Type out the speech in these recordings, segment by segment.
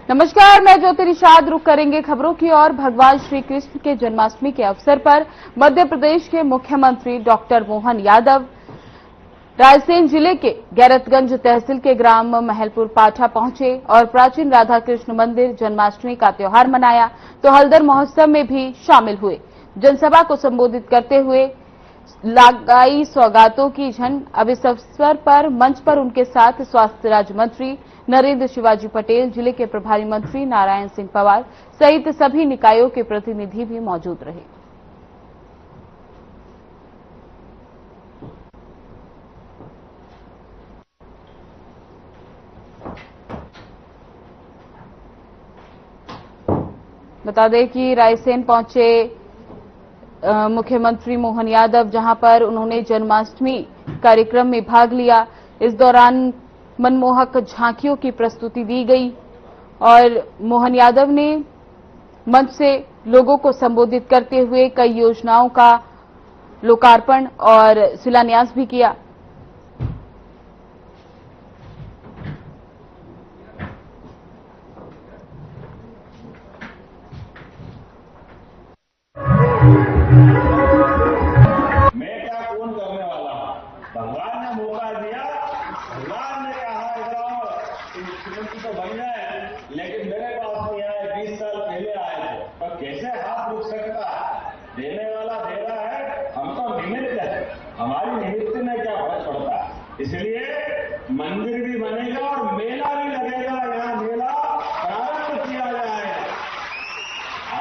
नमस्कार, मैं ज्योति निषाद। रुक करेंगे खबरों की ओर। भगवान श्री कृष्ण के जन्माष्टमी के अवसर पर मध्य प्रदेश के मुख्यमंत्री डॉक्टर मोहन यादव रायसेन जिले के गैरतगंज तहसील के ग्राम महलपुर पाठा पहुंचे और प्राचीन राधा कृष्ण मंदिर जन्माष्टमी का त्योहार मनाया तो हल्दर महोत्सव में भी शामिल हुए। जनसभा को संबोधित करते हुए लगाई सौगातों की झंड। अब इस अवसर पर मंच पर उनके साथ स्वास्थ्य राज्य मंत्री नरेंद्र शिवाजी पटेल, जिले के प्रभारी मंत्री नारायण सिंह पवार सहित सभी निकायों के प्रतिनिधि भी मौजूद रहे। बता दें कि रायसेन पहुंचे मुख्यमंत्री मोहन यादव, जहां पर उन्होंने जन्माष्टमी कार्यक्रम में भाग लिया। इस दौरान मनमोहक झांकियों की प्रस्तुति दी गई और मोहन यादव ने मंच से लोगों को संबोधित करते हुए कई योजनाओं का लोकार्पण और शिलान्यास भी किया। मैं क्या कौन करने वाला हूं? भगवान ने मौका दिया, भगवान ने कहा मुख्यमंत्री तो बन जाए, लेकिन मेरे पास नहीं आए। 20 साल पहले आए थे, पर कैसे हाथ रुक सकता है? देने वाला दे रहा है, हम तो निमित्त है। हमारी निमित्त में क्या फर्क पड़ता है? इसलिए मंदिर भी बनेगा और मेला भी लगेगा। यहाँ मेला प्रारंभ किया जाएगा।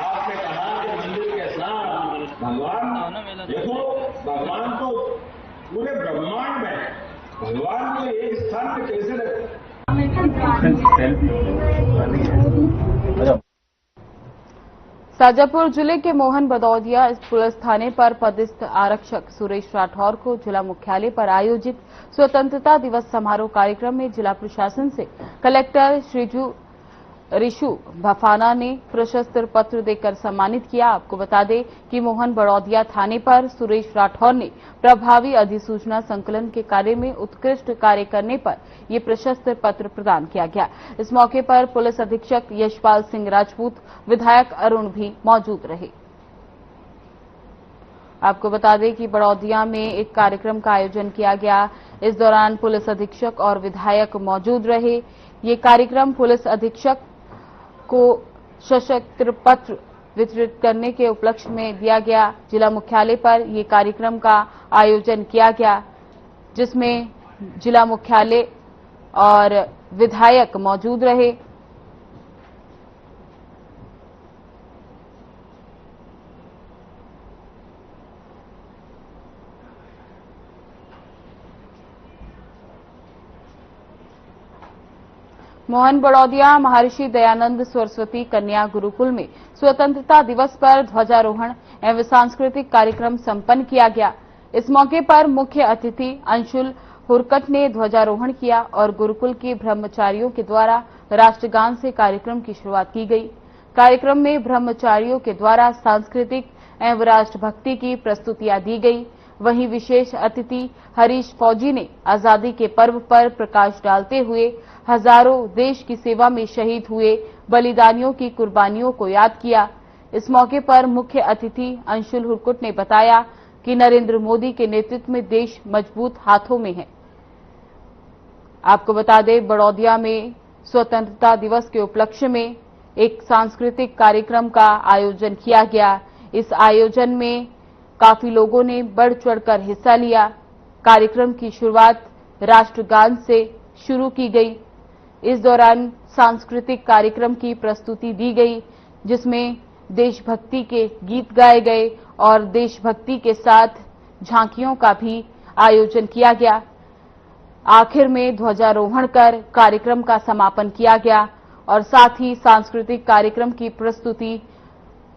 आपने कहा कि मंदिर के साथ भगवान, देखो भगवान तो पूरे ब्रह्मांड में, भगवान को एक स्थान में कैसे रखते? शाजापुर जिले के मोहन बदौदिया पुलिस थाने पर पदस्थ आरक्षक सुरेश राठौर को जिला मुख्यालय पर आयोजित स्वतंत्रता दिवस समारोह कार्यक्रम में जिला प्रशासन से कलेक्टर ऋषु भफाना ने प्रशस्त्र पत्र देकर सम्मानित किया। आपको बता दें कि मोहन बड़ौदिया थाने पर सुरेश राठौर ने प्रभावी अधिसूचना संकलन के कार्य में उत्कृष्ट कार्य करने पर यह प्रशस्त्र पत्र प्रदान किया गया। इस मौके पर पुलिस अधीक्षक यशपाल सिंह राजपूत, विधायक अरुण भी मौजूद रहे। आपको बता दें कि बड़ौदिया में एक कार्यक्रम का आयोजन किया गया। इस दौरान पुलिस अधीक्षक और विधायक मौजूद रहे। ये कार्यक्रम पुलिस अधीक्षक को सशस्त्र पत्र वितरित करने के उपलक्ष्य में दिया गया। जिला मुख्यालय पर यह कार्यक्रम का आयोजन किया गया, जिसमें जिला मुख्यालय और विधायक मौजूद रहे। मोहन बड़ौदिया महर्षि दयानंद सरस्वती कन्या गुरुकुल में स्वतंत्रता दिवस पर ध्वजारोहण एवं सांस्कृतिक कार्यक्रम संपन्न किया गया। इस मौके पर मुख्य अतिथि अंशुल हुरकट ने ध्वजारोहण किया और गुरुकुल के ब्रह्मचारियों के द्वारा राष्ट्रगान से कार्यक्रम की शुरुआत की गई। कार्यक्रम में ब्रह्मचारियों के द्वारा सांस्कृतिक एवं राष्ट्रभक्ति की प्रस्तुतियां दी गई। वहीं विशेष अतिथि हरीश फौजी ने आजादी के पर्व पर प्रकाश डालते हुए हजारों देश की सेवा में शहीद हुए बलिदानियों की कुर्बानियों को याद किया। इस मौके पर मुख्य अतिथि अंशुल हुरकुट ने बताया कि नरेंद्र मोदी के नेतृत्व में देश मजबूत हाथों में है। आपको बता दें, बड़ौदिया में स्वतंत्रता दिवस के उपलक्ष्य में एक सांस्कृतिक कार्यक्रम का आयोजन किया गया। इस आयोजन में काफी लोगों ने बढ़ चढ़कर हिस्सा लिया। कार्यक्रम की शुरुआत राष्ट्रगान से शुरू की गई। इस दौरान सांस्कृतिक कार्यक्रम की प्रस्तुति दी गई, जिसमें देशभक्ति के गीत गाए गए और देशभक्ति के साथ झांकियों का भी आयोजन किया गया। आखिर में ध्वजारोहण कर कार्यक्रम का समापन किया गया और साथ ही सांस्कृतिक कार्यक्रम की प्रस्तुति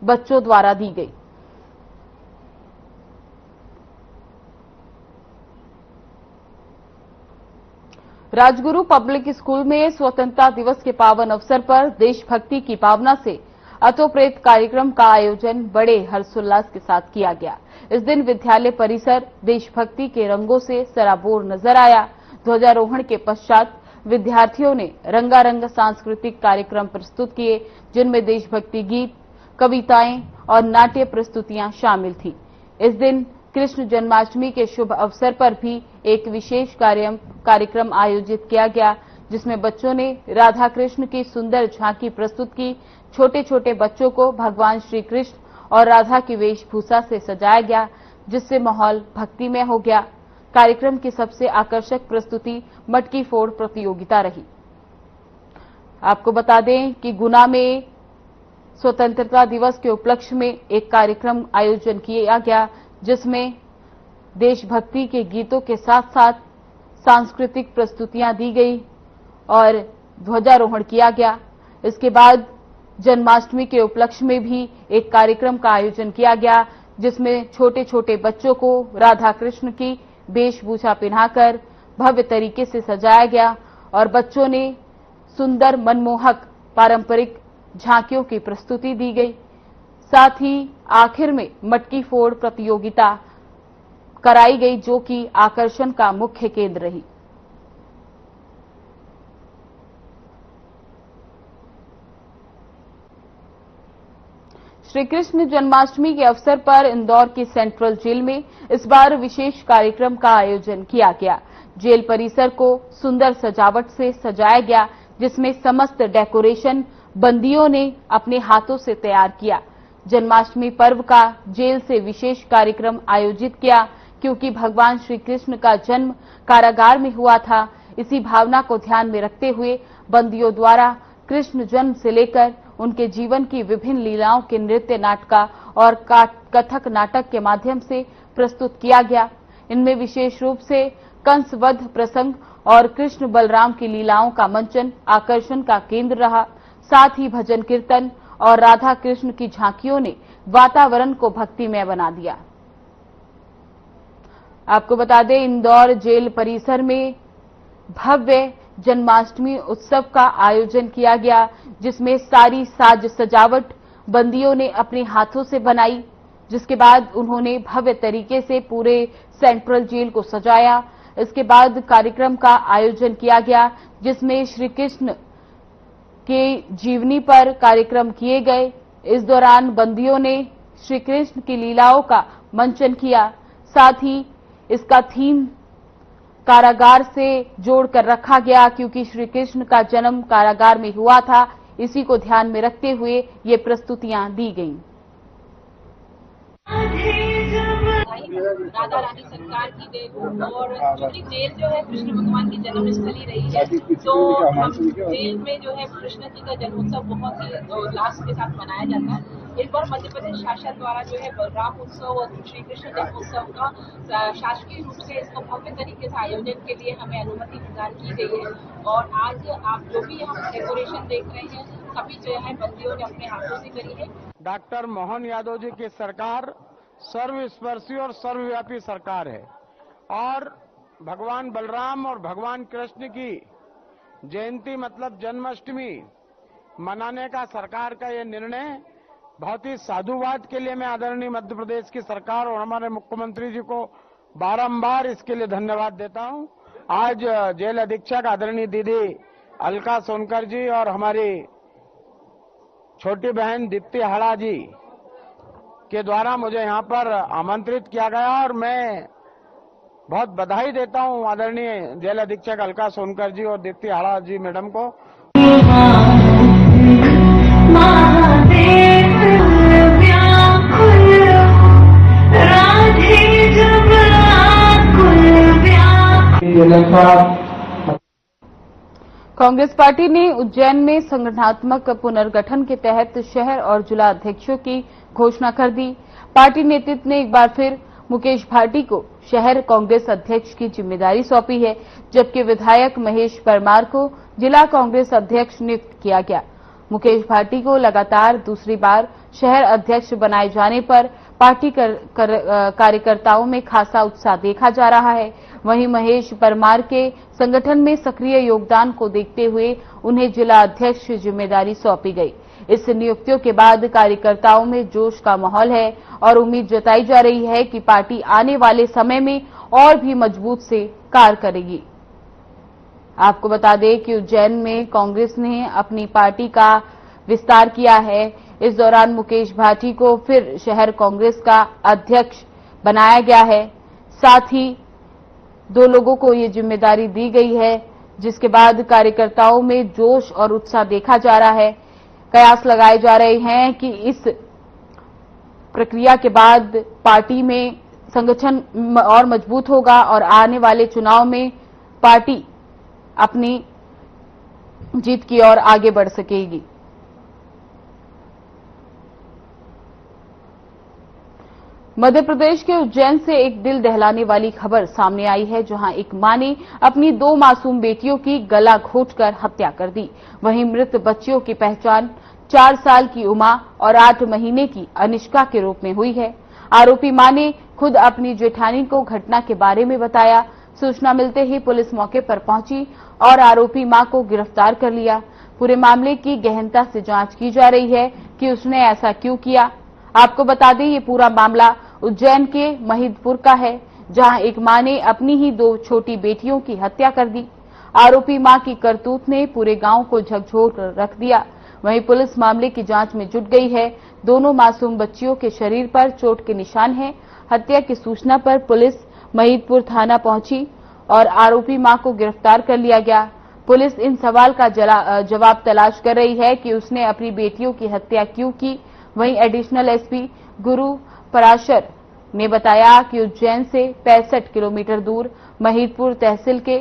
बच्चों द्वारा दी गई। राजगुरु पब्लिक स्कूल में स्वतंत्रता दिवस के पावन अवसर पर देशभक्ति की भावना से अतोप्रेत कार्यक्रम का आयोजन बड़े हर्षोल्लास के साथ किया गया। इस दिन विद्यालय परिसर देशभक्ति के रंगों से सराबोर नजर आया। ध्वजारोहण के पश्चात विद्यार्थियों ने रंगारंग सांस्कृतिक कार्यक्रम प्रस्तुत किए, जिनमें देशभक्ति गीत, कविताएं और नाट्य प्रस्तुतियां शामिल थी। इस दिन कृष्ण जन्माष्टमी के शुभ अवसर पर भी एक विशेष कार्यक्रम आयोजित किया गया, जिसमें बच्चों ने राधा कृष्ण की सुंदर झांकी प्रस्तुत की। छोटे छोटे बच्चों को भगवान श्री कृष्ण और राधा की वेशभूषा से सजाया गया, जिससे माहौल भक्तिमय हो गया। कार्यक्रम की सबसे आकर्षक प्रस्तुति मटकी फोड़ प्रतियोगिता रही। आपको बता दें कि गुना में स्वतंत्रता दिवस के उपलक्ष्य में एक कार्यक्रम आयोजन किया गया, जिसमें देशभक्ति के गीतों के साथ साथ सांस्कृतिक प्रस्तुतियां दी गई और ध्वजारोहण किया गया। इसके बाद जन्माष्टमी के उपलक्ष्य में भी एक कार्यक्रम का आयोजन किया गया, जिसमें छोटे छोटे बच्चों को राधा कृष्ण की वेशभूषा पहनाकर भव्य तरीके से सजाया गया और बच्चों ने सुंदर मनमोहक पारंपरिक झांकियों की प्रस्तुति दी गई। साथ ही आखिर में मटकी फोड़ प्रतियोगिता कराई गई, जो कि आकर्षण का मुख्य केंद्र रही। श्री कृष्ण जन्माष्टमी के अवसर पर इंदौर की सेंट्रल जेल में इस बार विशेष कार्यक्रम का आयोजन किया गया। जेल परिसर को सुंदर सजावट से सजाया गया, जिसमें समस्त डेकोरेशन बंदियों ने अपने हाथों से तैयार किया। जन्माष्टमी पर्व का जेल से विशेष कार्यक्रम आयोजित किया, क्योंकि भगवान श्री कृष्ण का जन्म कारागार में हुआ था। इसी भावना को ध्यान में रखते हुए बंदियों द्वारा कृष्ण जन्म से लेकर उनके जीवन की विभिन्न लीलाओं के नृत्य नाटक और कथक नाटक के माध्यम से प्रस्तुत किया गया। इनमें विशेष रूप से कंसवध प्रसंग और कृष्ण बलराम की लीलाओं का मंचन आकर्षण का केंद्र रहा। साथ ही भजन कीर्तन और राधा कृष्ण की झांकियों ने वातावरण को भक्तिमय बना दिया। आपको बता दें, इंदौर जेल परिसर में भव्य जन्माष्टमी उत्सव का आयोजन किया गया, जिसमें सारी साज सजावट बंदियों ने अपने हाथों से बनाई, जिसके बाद उन्होंने भव्य तरीके से पूरे सेंट्रल जेल को सजाया। इसके बाद कार्यक्रम का आयोजन किया गया, जिसमें श्री कृष्ण के जीवनी पर कार्यक्रम किए गए। इस दौरान बंदियों ने श्री कृष्ण की लीलाओं का मंचन किया। साथ ही इसका थीम कारागार से जोड़कर रखा गया, क्योंकि श्री कृष्ण का जन्म कारागार में हुआ था। इसी को ध्यान में रखते हुए ये प्रस्तुतियां दी गईं। राधा रानी सरकार की गई और क्योंकि जेल जो है कृष्ण भगवान की जन्म स्थली रही है, तो हम जेल में जो है कृष्ण जी का जन्मोत्सव बहुत ही उल्लास के साथ मनाया जाता है। इस बार मध्य प्रदेश शासन द्वारा जो है बलराम उत्सव और श्री कृष्ण जन्मोत्सव का शासकीय रूप से इसका भव्य तरीके से आयोजन के लिए हमें अनुमति प्रदान की गई है। और आज आप जो भी यहाँ डेकोरेशन देख रहे हैं, सभी जो है बंदियों ने अपने हाथों से करी है। डॉक्टर मोहन यादव जी की सरकार सर्वस्पर्शी और सर्वव्यापी सरकार है और भगवान बलराम और भगवान कृष्ण की जयंती मतलब जन्माष्टमी मनाने का सरकार का ये निर्णय बहुत ही साधुवाद के लिए मैं आदरणीय मध्य प्रदेश की सरकार और हमारे मुख्यमंत्री जी को बारंबार इसके लिए धन्यवाद देता हूं। आज जेल अधीक्षक आदरणीय दीदी अलका सोनकर जी और हमारी छोटी बहन दीप्ति हाड़ा जी के द्वारा मुझे यहाँ पर आमंत्रित किया गया और मैं बहुत बधाई देता हूँ आदरणीय जेल अधीक्षक अलका सोनकर जी और दीप्ति हाड़ा जी मैडम को। कांग्रेस पार्टी ने उज्जैन में संगठनात्मक पुनर्गठन के तहत शहर और जिला अध्यक्षों की घोषणा कर दी। पार्टी नेतृत्व ने एक बार फिर मुकेश भाटी को शहर कांग्रेस अध्यक्ष की जिम्मेदारी सौंपी है, जबकि विधायक महेश परमार को जिला कांग्रेस अध्यक्ष नियुक्त किया गया। मुकेश भाटी को लगातार दूसरी बार शहर अध्यक्ष बनाए जाने पर पार्टी कार्यकर्ताओं में खासा उत्साह देखा जा रहा है। वहीं महेश परमार के संगठन में सक्रिय योगदान को देखते हुए उन्हें जिला अध्यक्ष की जिम्मेदारी सौंपी गई। इस नियुक्तियों के बाद कार्यकर्ताओं में जोश का माहौल है और उम्मीद जताई जा रही है कि पार्टी आने वाले समय में और भी मजबूत से कार्य करेगी। आपको बता दें कि उज्जैन में कांग्रेस ने अपनी पार्टी का विस्तार किया है। इस दौरान मुकेश भाटी को फिर शहर कांग्रेस का अध्यक्ष बनाया गया है। साथ ही 2 लोगों को ये जिम्मेदारी दी गई है, जिसके बाद कार्यकर्ताओं में जोश और उत्साह देखा जा रहा है। कयास लगाए जा रहे हैं कि इस प्रक्रिया के बाद पार्टी में संगठन और मजबूत होगा और आने वाले चुनाव में पार्टी अपनी जीत की ओर आगे बढ़ सकेगी। मध्य प्रदेश के उज्जैन से एक दिल दहलाने वाली खबर सामने आई है, जहां एक मां ने अपनी 2 मासूम बेटियों की गला घोंटकर हत्या कर दी। वहीं मृत बच्चियों की पहचान 4 साल की उमा और 8 महीने की अनिष्का के रूप में हुई है। आरोपी मां ने खुद अपनी जेठानी को घटना के बारे में बताया। सूचना मिलते ही पुलिस मौके पर पहुंची और आरोपी मां को गिरफ्तार कर लिया। पूरे मामले की गहनता से जांच की जा रही है कि उसने ऐसा क्यों किया। आपको बता दें, ये पूरा मामला उज्जैन के महिदपुर का है, जहां एक मां ने अपनी ही 2 छोटी बेटियों की हत्या कर दी। आरोपी मां की करतूत ने पूरे गांव को झकझोर कर रख दिया। वहीं पुलिस मामले की जांच में जुट गई है। दोनों मासूम बच्चियों के शरीर पर चोट के निशान हैं। हत्या की सूचना पर पुलिस महिदपुर थाना पहुंची और आरोपी मां को गिरफ्तार कर लिया गया। पुलिस इन सवाल का जवाब तलाश कर रही है कि उसने अपनी बेटियों की हत्या क्यों की। वहीं एडिशनल एसपी गुरु पराशर ने बताया कि उज्जैन से 65 किलोमीटर दूर महिदपुर तहसील के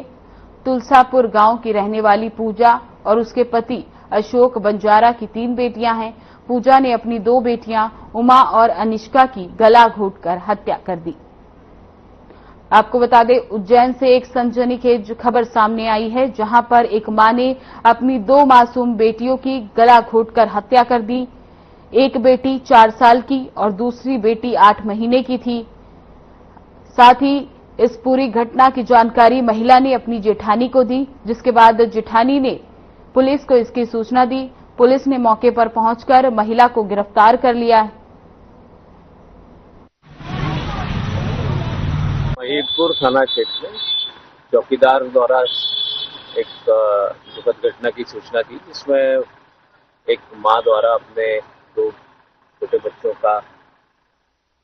तुलसापुर गांव की रहने वाली पूजा और उसके पति अशोक बंजारा की 3 बेटियां हैं। पूजा ने अपनी 2 बेटियां उमा और अनिष्का की गला घोंटकर हत्या कर दी। आपको बता दें, उज्जैन से एक सनसनीखेज खबर सामने आई है, जहां पर एक मां ने अपनी 2 मासूम बेटियों की गला घोंटकर हत्या कर दी। एक बेटी 4 साल की और दूसरी बेटी 8 महीने की थी। साथ ही इस पूरी घटना की जानकारी महिला ने अपनी जेठानी को दी, जिसके बाद जेठानी ने पुलिस को इसकी सूचना दी। पुलिस ने मौके पर पहुंचकर महिला को गिरफ्तार कर लिया है। महिदपुर थाना क्षेत्र में चौकीदार द्वारा एक दुखद घटना की सूचना थी, जिसमें एक मां द्वारा अपने 2 छोटे बच्चों का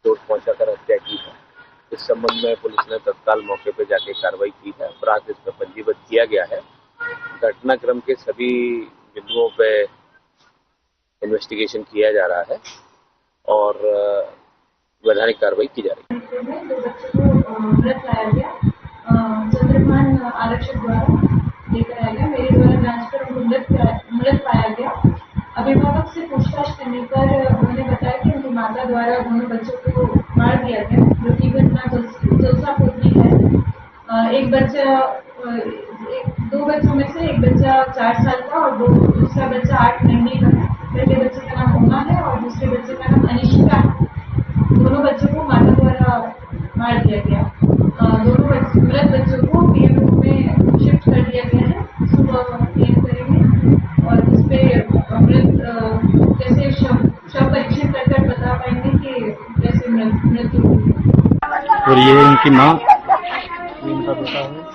चोट पहुंचाकर हत्या की है। इस संबंध में पुलिस ने तत्काल मौके पर जाके कार्रवाई की है। अपराध इस पर पंजीबद्ध किया गया है। घटनाक्रम के सभी बिंदुओं पे इन्वेस्टिगेशन किया जा रहा है और वैधानिक कार्रवाई की जा रही है। मृत लाया गया, चंद्रभान आरक्षक द्वारा लेकर आया गया। मेरे द्वारा जांच कर उनको मृत पाया गया। अभिभावक से पूछताछ करने पर उन्होंने बताया कि उनकी माता द्वारा दोनों बच्चों को मार दिया गया, जो कि घटना तुलसापुर की है। एक बच्चा 2 बच्चों में से एक बच्चा 4 साल का और दूसरा बच्चा 8 महीने का है। पहले बच्चे का नाम उमा है और दूसरे बच्चे का नाम अनिष्का है। दोनों बच्चों को माता द्वारा मार दिया गया। दोनों मृत बच्चों को पीएमओ में शिफ्ट कर दिया गया है। सुबह क्लेम करेंगे और इस पे मृत कैसे शव परीक्षण कर बता पाएंगे कि कैसे मृत्यु हुई। और ये उनकी माँ, इनका बेटा है।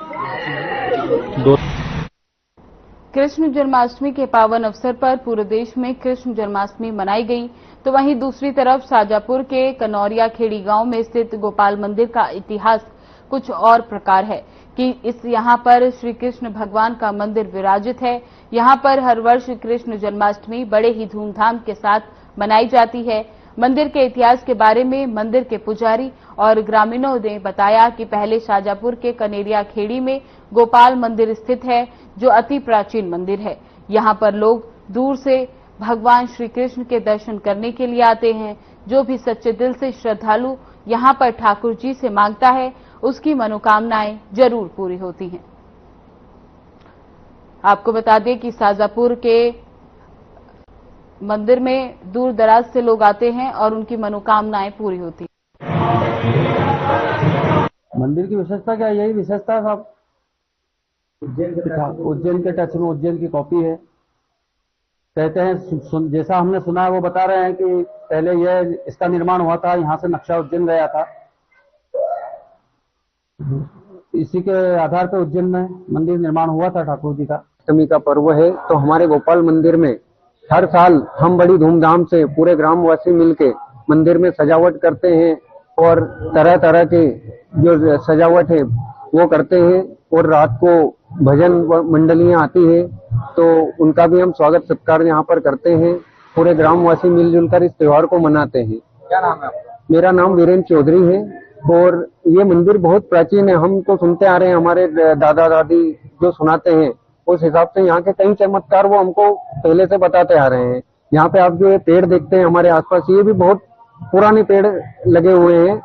कृष्ण जन्माष्टमी के पावन अवसर पर पूरे देश में कृष्ण जन्माष्टमी मनाई गई, तो वहीं दूसरी तरफ शाजापुर के कनौरिया खेड़ी गांव में स्थित गोपाल मंदिर का इतिहास कुछ और प्रकार है कि यहां पर श्री कृष्ण भगवान का मंदिर विराजित है। यहां पर हर वर्ष कृष्ण जन्माष्टमी बड़े ही धूमधाम के साथ मनाई जाती है। मंदिर के इतिहास के बारे में मंदिर के पुजारी और ग्रामीणों ने बताया कि पहले शाजापुर के कनेरिया खेड़ी में गोपाल मंदिर स्थित है, जो अति प्राचीन मंदिर है। यहां पर लोग दूर से भगवान श्री कृष्ण के दर्शन करने के लिए आते हैं। जो भी सच्चे दिल से श्रद्धालु यहां पर ठाकुर जी से मांगता है, उसकी मनोकामनाएं जरूर पूरी होती हैं। आपको बता दें कि शाजापुर के मंदिर में दूर दराज से लोग आते हैं और उनकी मनोकामनाएं पूरी होती हैं। मंदिर की विशेषता क्या है? यही विशेषता है साहब, उज्जैन के टच में उज्जैन की कॉपी है। कहते हैं, जैसा हमने सुना है वो बता रहे हैं कि पहले यह इसका निर्माण हुआ था, यहाँ से नक्शा उज्जैन गया था। इसी के आधार पर उज्जैन में मंदिर निर्माण हुआ था ठाकुर जी का। अष्टमी का पर्व है तो हमारे गोपाल मंदिर में हर साल हम बड़ी धूमधाम से पूरे ग्रामवासी मिलके मंदिर में सजावट करते हैं और तरह तरह के जो सजावट है वो करते हैं और रात को भजन मंडलियां आती है तो उनका भी हम स्वागत सत्कार यहाँ पर करते हैं। पूरे ग्रामवासी मिलजुल कर इस त्योहार को मनाते हैं। क्या नाम है आपका? मेरा नाम वीरेंद्र चौधरी है और ये मंदिर बहुत प्राचीन है। हम तो सुनते आ रहे हैं, हमारे दादा दादी जो सुनाते हैं उस हिसाब से यहाँ के कई चमत्कार वो हमको पहले से बताते आ रहे हैं। यहाँ पे आप जो ये पेड़ देखते हैं हमारे आसपास, ये भी बहुत पुराने पेड़ लगे हुए हैं।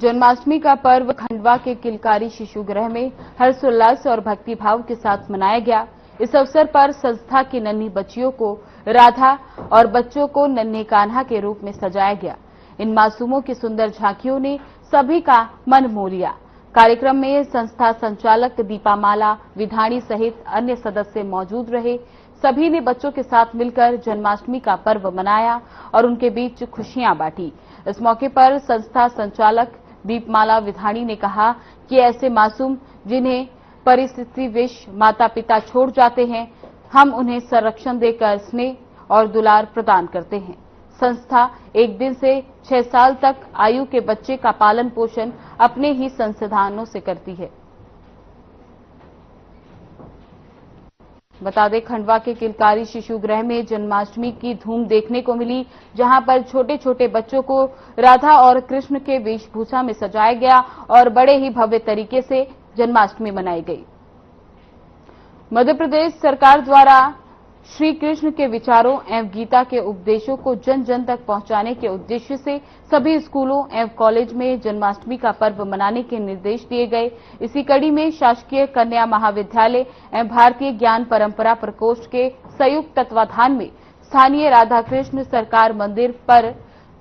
जन्माष्टमी का पर्व खंडवा के किलकारी शिशु गृह में हर्षोल्लास और भक्तिभाव के साथ मनाया गया। इस अवसर पर संस्था की नन्ही बच्चियों को राधा और बच्चों को नन्हे कान्हा के रूप में सजाया गया। इन मासूमों की सुंदर झांकियों ने सभी का मन मोह लिया। कार्यक्रम में संस्था संचालक दीपामाला विधानी सहित अन्य सदस्य मौजूद रहे। सभी ने बच्चों के साथ मिलकर जन्माष्टमी का पर्व मनाया और उनके बीच खुशियां बांटी। इस मौके पर संस्था संचालक दीपमाला विधानी ने कहा कि ऐसे मासूम जिन्हें परिस्थितिवश माता पिता छोड़ जाते हैं, हम उन्हें संरक्षण देकर स्नेह और दुलार प्रदान करते हैं। संस्था 1 दिन से 6 साल तक आयु के बच्चे का पालन पोषण अपने ही संसाधनों से करती है। बता दें, खंडवा के किलकारी शिशु गृह में जन्माष्टमी की धूम देखने को मिली, जहां पर छोटे छोटे बच्चों को राधा और कृष्ण के वेशभूषा में सजाया गया और बड़े ही भव्य तरीके से जन्माष्टमी मनाई गई। मध्य प्रदेश सरकार द्वारा श्री कृष्ण के विचारों एवं गीता के उपदेशों को जन जन तक पहुंचाने के उद्देश्य से सभी स्कूलों एवं कॉलेज में जन्माष्टमी का पर्व मनाने के निर्देश दिए गए। इसी कड़ी में शासकीय कन्या महाविद्यालय एवं भारतीय ज्ञान परंपरा प्रकोष्ठ के संयुक्त तत्वाधान में स्थानीय राधा कृष्ण सरकार मंदिर पर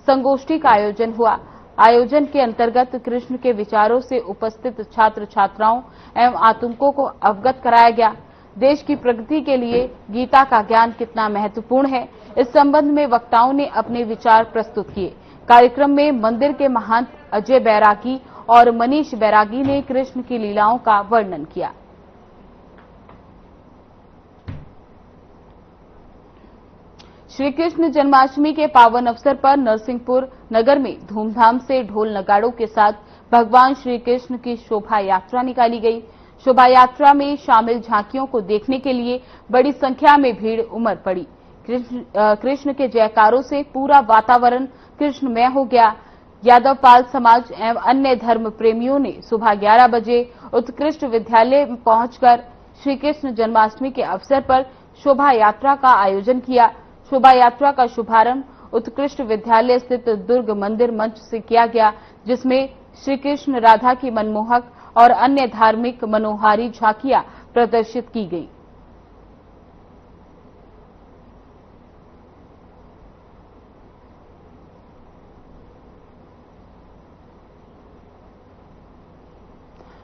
संगोष्ठी का आयोजन हुआ। आयोजन के अंतर्गत कृष्ण के विचारों से उपस्थित छात्र छात्राओं एवं आतंकों को अवगत कराया गया। देश की प्रगति के लिए गीता का ज्ञान कितना महत्वपूर्ण है, इस संबंध में वक्ताओं ने अपने विचार प्रस्तुत किए। कार्यक्रम में मंदिर के महंत अजय बैरागी और मनीष बैरागी ने कृष्ण की लीलाओं का वर्णन किया। श्री कृष्ण जन्माष्टमी के पावन अवसर पर नरसिंहपुर नगर में धूमधाम से ढोल नगाड़ों के साथ भगवान श्री कृष्ण की शोभा यात्रा निकाली गई। शोभा यात्रा में शामिल झांकियों को देखने के लिए बड़ी संख्या में भीड़ उमड़ पड़ी। कृष्ण के जयकारों से पूरा वातावरण कृष्णमय हो गया। यादवपाल समाज एवं अन्य धर्म प्रेमियों ने सुबह 11 बजे उत्कृष्ट विद्यालय पहुंचकर श्री कृष्ण जन्माष्टमी के अवसर पर शोभा यात्रा का आयोजन किया। शोभा यात्रा का शुभारंभ उत्कृष्ट विद्यालय स्थित दुर्ग मंदिर मंच से किया गया, जिसमें श्री कृष्ण राधा की मनमोहक और अन्य धार्मिक मनोहारी झांकियां प्रदर्शित की गई।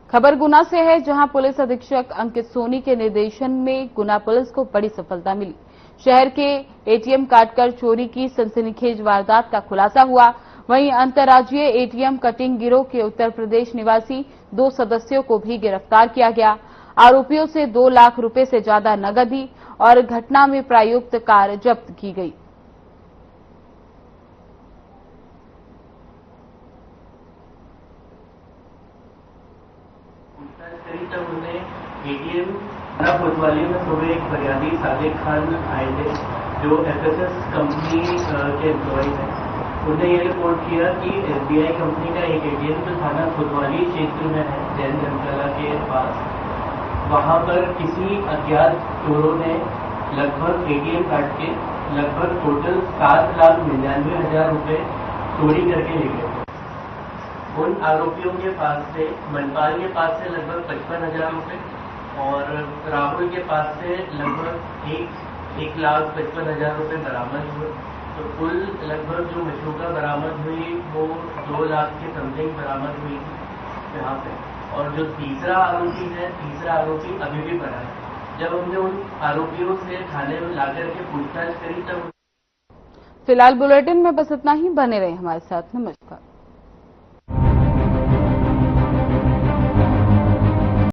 खबर गुना से है, जहां पुलिस अधीक्षक अंकित सोनी के निर्देशन में गुना पुलिस को बड़ी सफलता मिली। शहर के एटीएम काटकर चोरी की सनसनीखेज वारदात का खुलासा हुआ। वहीं अंतर्राज्यीय एटीएम कटिंग गिरोह के उत्तर प्रदेश निवासी 2 सदस्यों को भी गिरफ्तार किया गया। आरोपियों से 2 लाख रुपए से ज्यादा नकदी और घटना में प्रयुक्त कार जब्त की गई। तब उन्हें एटीएम कोतवाली में सुबह एक फरियादी सादिक खान आए थे, जो एफएसएस कंपनी के एम्प्लॉय हैं। उन्हें ये रिपोर्ट किया कि एसबीआई कंपनी का एक एटीएम जो थाना कोतवाली क्षेत्र में है, जैन धर्मशाला के पास, वहां पर किसी अज्ञात चोरों ने लगभग एटीएम काट के लगभग टोटल 7,99,000 रुपए चोरी करके ले गए। उन आरोपियों के पास से मनपाल के पास से लगभग 55,000 रुपए और राहुल के पास से लगभग 1,55,000 रुपए बरामद हुए। तो कुल लगभग जो मशरूका बरामद हुई वो 2 लाख के समथिंग बरामद हुई यहाँ पे। और जो तीसरा आरोपी अभी भी पड़ा है। जब हमने उन आरोपियों से थाने में लाकर के पूछताछ करी तब फिलहाल बुलेटिन में बस इतना ही। बने रहे हमारे साथ। नमस्कार।